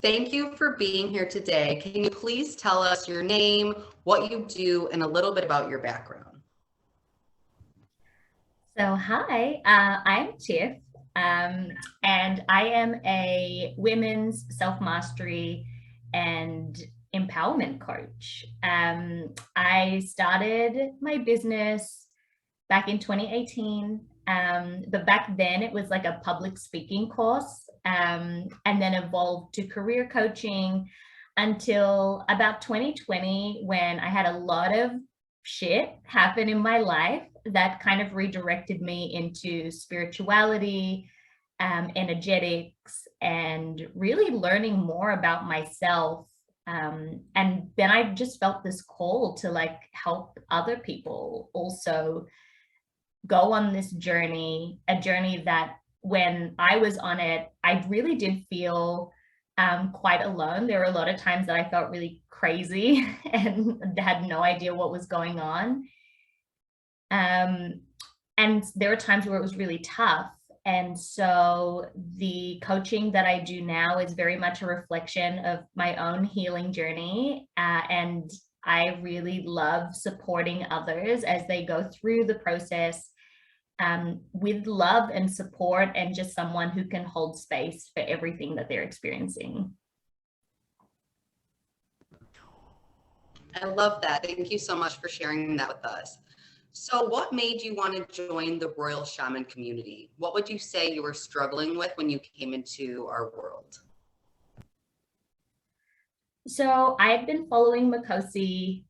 thank you for being here today. Can you please tell us your name, what you do, and a little bit about your background? So, hi, I'm Tiff, and I am a women's self mastery and empowerment coach. I started my business back in 2018, but back then it was like a public speaking course, and then evolved to career coaching until about 2020 when I had a lot of shit happen in my life that kind of redirected me into spirituality, energetics, and really learning more about myself. And then I just felt this call to like help other people also go on this journey, a journey that when I was on it, I really did feel quite alone. There were a lot of times that I felt really crazy and had no idea what was going on. And there were times where it was really tough. And so the coaching that I do now is very much a reflection of my own healing journey. And I really love supporting others as they go through the process with love and support, and just someone who can hold space for everything that they're experiencing. I love that. Thank you so much for sharing that with us. So what made you want to join the Royal Shaman community? What would you say you were struggling with when you came into our world? So I had been following Makosi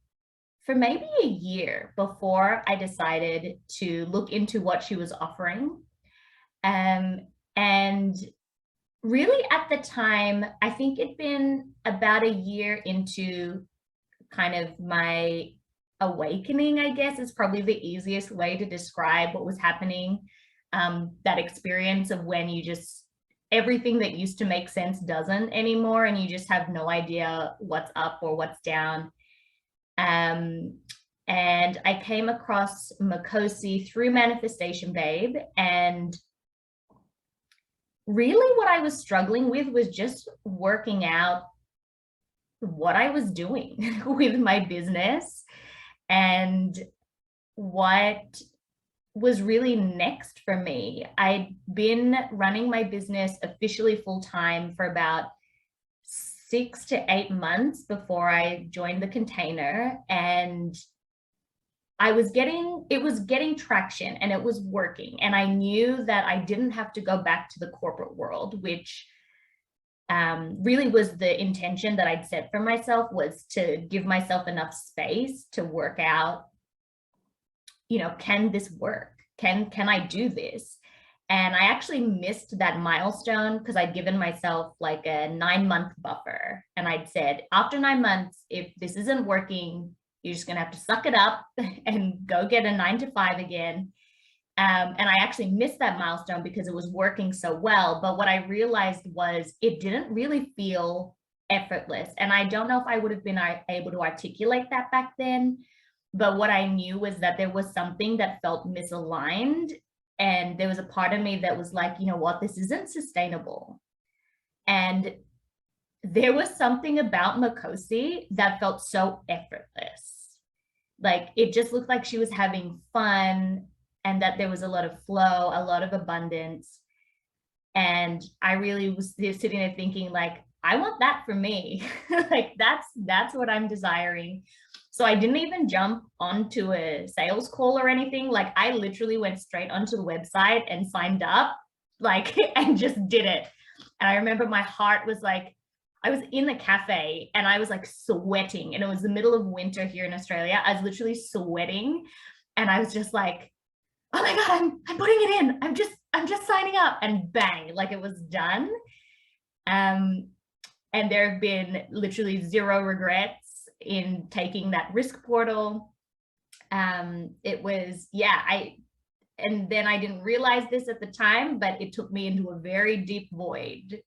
for maybe a year before I decided to look into what she was offering. And really at the time, I think it'd been about a year into kind of my awakening, I guess is probably the easiest way to describe what was happening. That experience of when you just, everything that used to make sense doesn't anymore, and you just have no idea what's up or what's down. And I came across Makosi through Manifestation Babe, and really what I was struggling with was just working out what I was doing with my business and what was really next for me. I'd been running my business officially full time for about 6 to 8 months before I joined the container, and it was getting traction and it was working. And I knew that I didn't have to go back to the corporate world, which really was the intention that I'd set for myself, was to give myself enough space to work out, can this work? Can I do this? And I actually missed that milestone because I'd given myself like a 9-month buffer. And I'd said, after 9 months, if this isn't working, you're just going to have to suck it up and go get a 9 to 5 again. And I actually missed that milestone because it was working so well. But what I realized was it didn't really feel effortless. And I don't know if I would have been able to articulate that back then. But what I knew was that there was something that felt misaligned. And there was a part of me that was like, you know what, this isn't sustainable. And there was something about Makosi that felt so effortless. Like it just looked like she was having fun, and that there was a lot of flow, a lot of abundance. And I really was sitting there thinking like, I want that for me. Like that's what I'm desiring. So I didn't even jump onto a sales call or anything. Like I literally went straight onto the website and signed up, like, and just did it. And I remember my heart was like, I was in the cafe and I was like sweating, and it was the middle of winter here in Australia. I was literally sweating, and I was just like, oh my God, I'm putting it in. I'm just signing up, and bang, like it was done. And there have been literally zero regrets in taking that risk portal. It was, and then I didn't realize this at the time, but it took me into a very deep void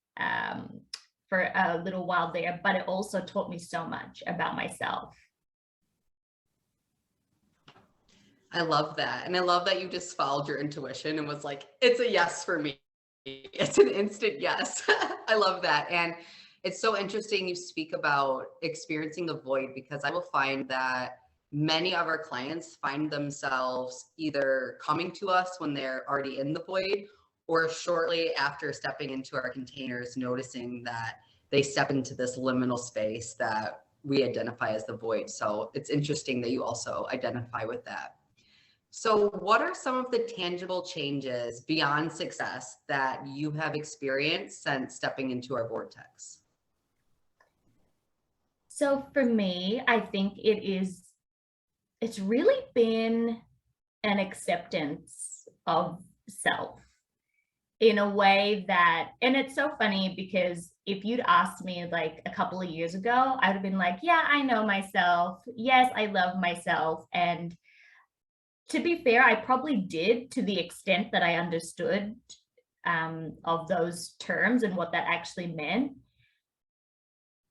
for a little while there, but it also taught me so much about myself. I love that. And I love that you just followed your intuition and was like, it's a yes for me. It's an instant yes. I love that. And It's so interesting you speak about experiencing the void, because I will find that many of our clients find themselves either coming to us when they're already in the void, or shortly after stepping into our containers, noticing that they step into this liminal space that we identify as the void. So it's interesting that you also identify with that. So, what are some of the tangible changes beyond success that you have experienced since stepping into our vortex? So for me, I think it's really been an acceptance of self in a way that, and it's so funny because if you'd asked me like a couple of years ago, I'd have been like, yeah, I know myself. Yes, I love myself. And to be fair, I probably did to the extent that I understood of those terms and what that actually meant.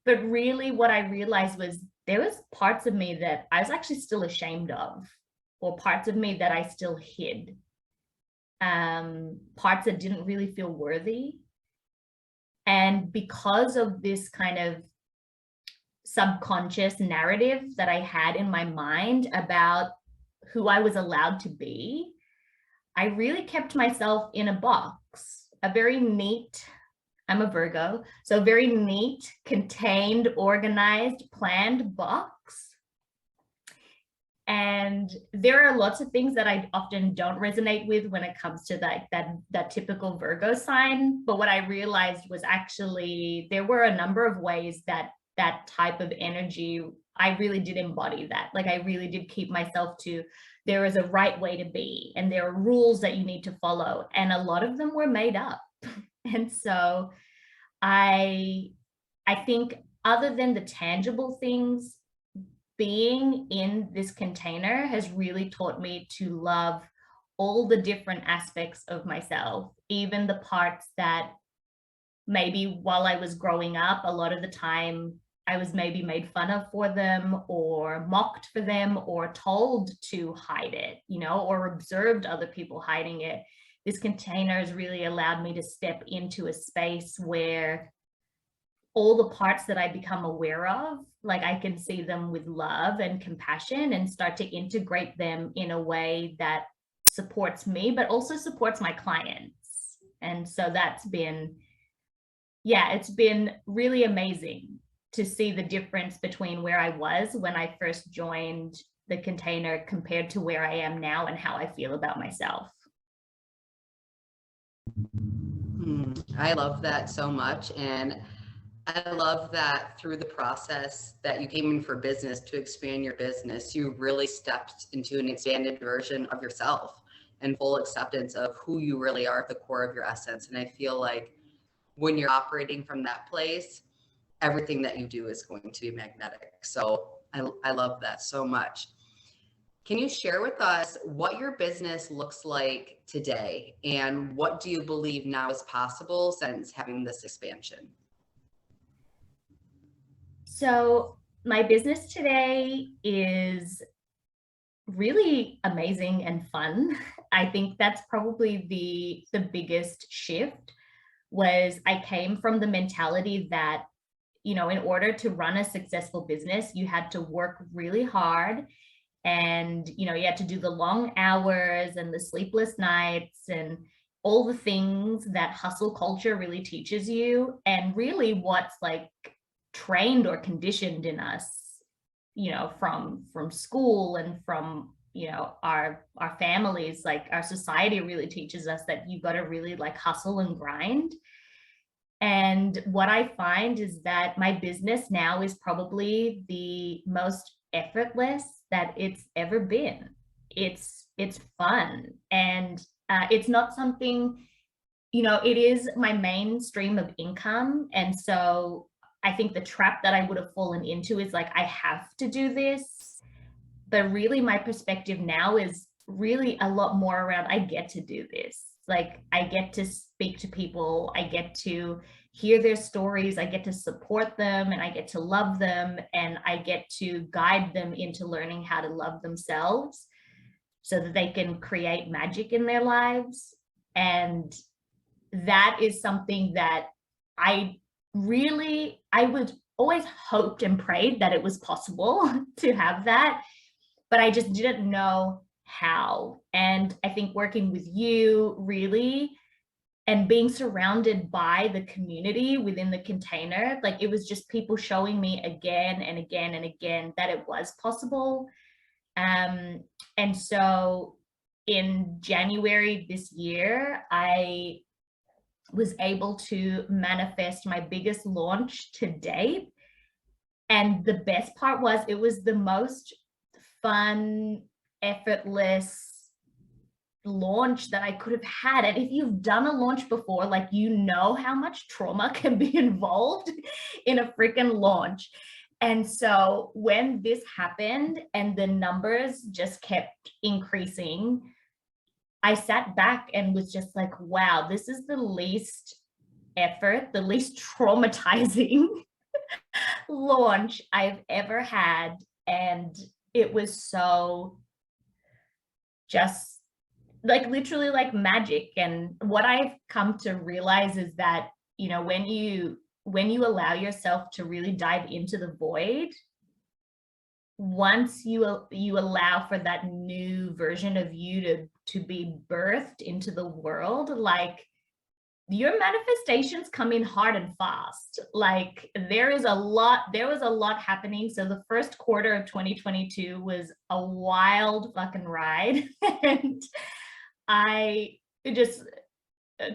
But really what I realized was there was parts of me that I was actually still ashamed of, or parts of me that I still hid, parts that didn't really feel worthy. And because of this kind of subconscious narrative that I had in my mind about who I was allowed to be, I really kept myself in a box, a very neat, I'm a Virgo, so very neat, contained, organized, planned box. And there are lots of things that I often don't resonate with when it comes to that typical Virgo sign. But what I realized was actually there were a number of ways that that type of energy, I really did embody that. Like I really did keep myself to, there is a right way to be, and there are rules that you need to follow. And a lot of them were made up. And so I think other than the tangible things, being in this container has really taught me to love all the different aspects of myself, even the parts that maybe while I was growing up, a lot of the time I was maybe made fun of for them or mocked for them or told to hide it, you know, or observed other people hiding it. This container has really allowed me to step into a space where all the parts that I become aware of, like I can see them with love and compassion and start to integrate them in a way that supports me, but also supports my clients. And so that's been, yeah, it's been really amazing to see the difference between where I was when I first joined the container compared to where I am now and how I feel about myself. I love that so much. And I love that through the process that you came in for business to expand your business, you really stepped into an expanded version of yourself and full acceptance of who you really are at the core of your essence. And I feel like when you're operating from that place, everything that you do is going to be magnetic. So I love that so much. Can you share with us what your business looks like today, and what do you believe now is possible since having this expansion? So my business today is really amazing and fun. I think that's probably the biggest shift. Was I came from the mentality that, you know, in order to run a successful business, you had to work really hard, and, you know, you had to do the long hours and the sleepless nights and all the things that hustle culture really teaches you, and really what's like trained or conditioned in us, you know, from school and from, you know, our families. Like our society really teaches us that you got to really like hustle and grind. And what I find is that my business now is probably the most effortless that it's ever been. It's fun, and it's not something, you know, it is my main stream of income. And so I think the trap that I would have fallen into is like, I have to do this. But really my perspective now is really a lot more around, I get to do this. Like I get to speak to people, I get to hear their stories, I get to support them, and I get to love them, and I get to guide them into learning how to love themselves so that they can create magic in their lives. And that is something that I really, I would always hoped and prayed that it was possible to have that, but I just didn't know how. And I think working with you really, and being surrounded by the community within the container, like it was just people showing me again and again and again that it was possible. And so in January this year, I was able to manifest my biggest launch to date. And the best part was it was the most fun, effortless launch that I could have had. And if you've done a launch before, like, you know how much trauma can be involved in a freaking launch. And so when this happened and the numbers just kept increasing, I sat back and was just like, wow, this is the least effort, the least traumatizing launch I've ever had. And it was so just like literally like magic. And what I've come to realize is that, you know, when you allow yourself to really dive into the void, once you allow for that new version of you to be birthed into the world, like, your manifestations come in hard and fast. Like, there was a lot happening. So the first quarter of 2022 was a wild fucking ride. And I just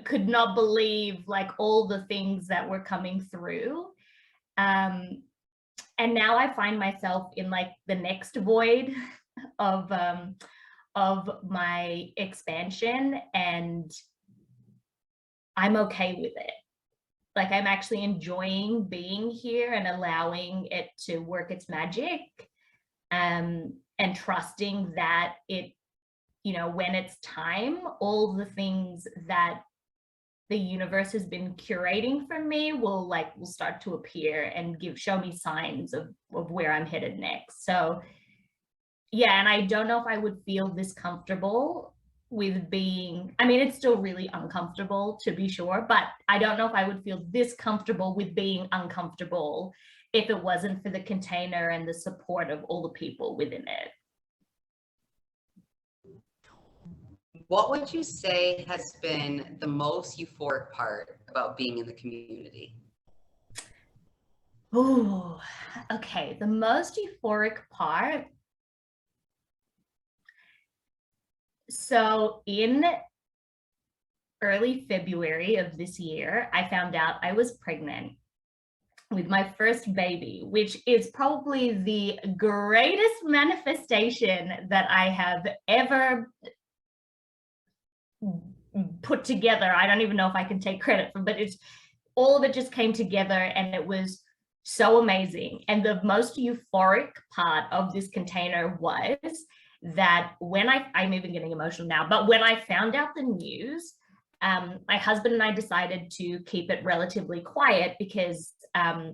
could not believe like all the things that were coming through. And now I find myself in like the next void of my expansion, and I'm okay with it. Like, I'm actually enjoying being here and allowing it to work its magic, and trusting that it, you know, when it's time, all the things that the universe has been curating for me will start to appear and show me signs of where I'm headed next. So yeah, and I don't know if I would feel this comfortable with being, I mean, it's still really uncomfortable to be sure, but I don't know if I would feel this comfortable with being uncomfortable if it wasn't for the container and the support of all the people within it. What would you say has been the most euphoric part about being in the community? Oh, okay. The most euphoric part. So in early February of this year, I found out I was pregnant with my first baby, which is probably the greatest manifestation that I have ever put together. I don't even know if I can take credit for, but it's all of it just came together, and it was so amazing. And the most euphoric part of this container was that when I'm even getting emotional now, but when I found out the news, my husband and I decided to keep it relatively quiet because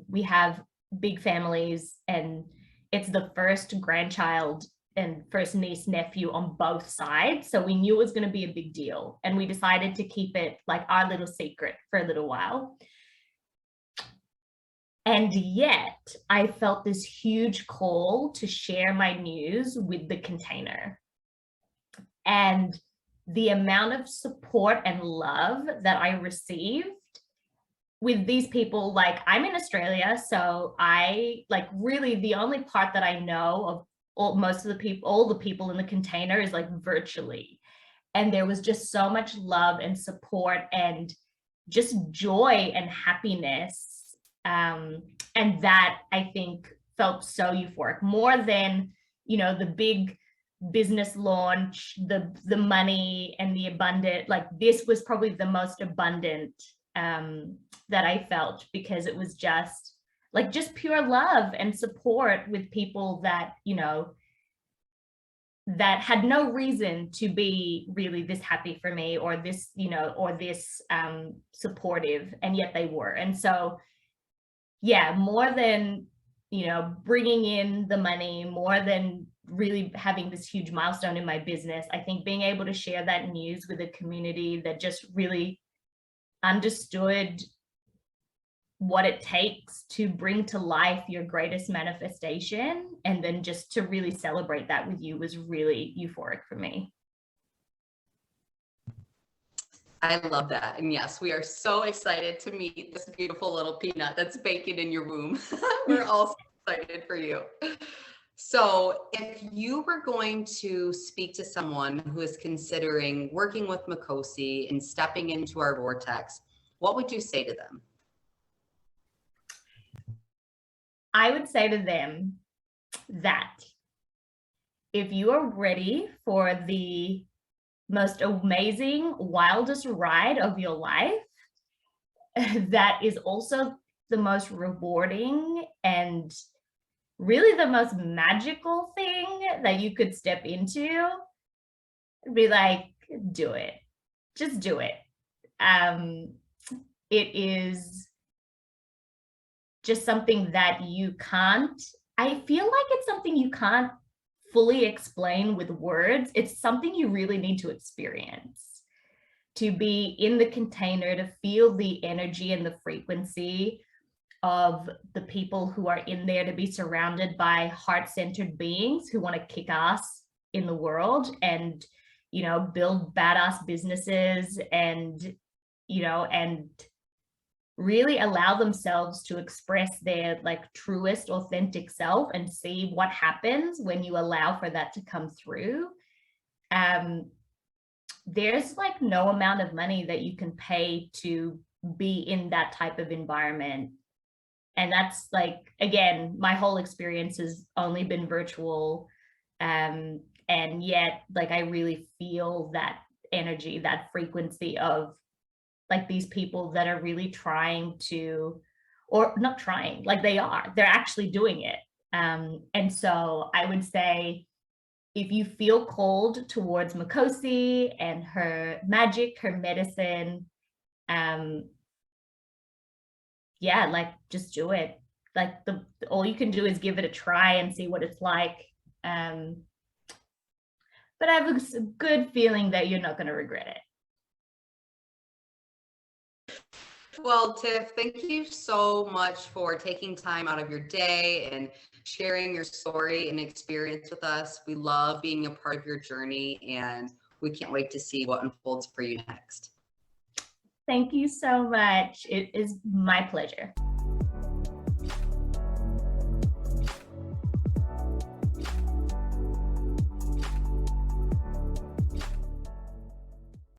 we have big families, and it's the first grandchild and first niece nephew on both sides. So we knew it was going to be a big deal, and we decided to keep it like our little secret for a little while. And yet I felt this huge call to share my news with the container. And the amount of support and love that I received with these people, like, I'm in Australia, so I like really the only part that I know of all the people in the container is like virtually. And there was just so much love and support and just joy and happiness. And that, I think, felt so euphoric, more than, you know, the big business launch, the money and the abundant. Like, this was probably the most abundant that I felt, because it was just like just pure love and support with people that, you know, that had no reason to be really this happy for me or this, you know, or this supportive, and yet they were. And so yeah, more than, you know, bringing in the money, more than really having this huge milestone in my business, I think being able to share that news with a community that just really understood what it takes to bring to life your greatest manifestation, and then just to really celebrate that with you was really euphoric for me. I love that. And yes, we are so excited to meet this beautiful little peanut that's baking in your womb. We're all so excited for you. So if you were going to speak to someone who is considering working with Makosi and stepping into our vortex, what would you say to them? I would say to them that if you are ready for the most amazing, wildest ride of your life, that is also the most rewarding and really the most magical thing that you could step into, be like, do it. Just do it. It is just something that you can't, I feel like it's something you can't fully explain with words. It's something you really need to experience, to be in the container, to feel the energy and the frequency of the people who are in there, to be surrounded by heart-centered beings who want to kick ass in the world and, you know, build badass businesses and, you know, and really allow themselves to express their like truest authentic self and see what happens when you allow for that to come through. There's like no amount of money that you can pay to be in that type of environment. And that's like, again, my whole experience has only been virtual. And yet like I really feel that energy, that frequency of like these people that are really trying to, or not trying, like they're actually doing it. And so I would say, if you feel called towards Makosi and her magic, her medicine, yeah, like just do it. Like all you can do is give it a try and see what it's like. But I have a good feeling that you're not going to regret it. Well, Tiff, thank you so much for taking time out of your day and sharing your story and experience with us. We love being a part of your journey, and we can't wait to see what unfolds for you next. Thank you so much. It is my pleasure.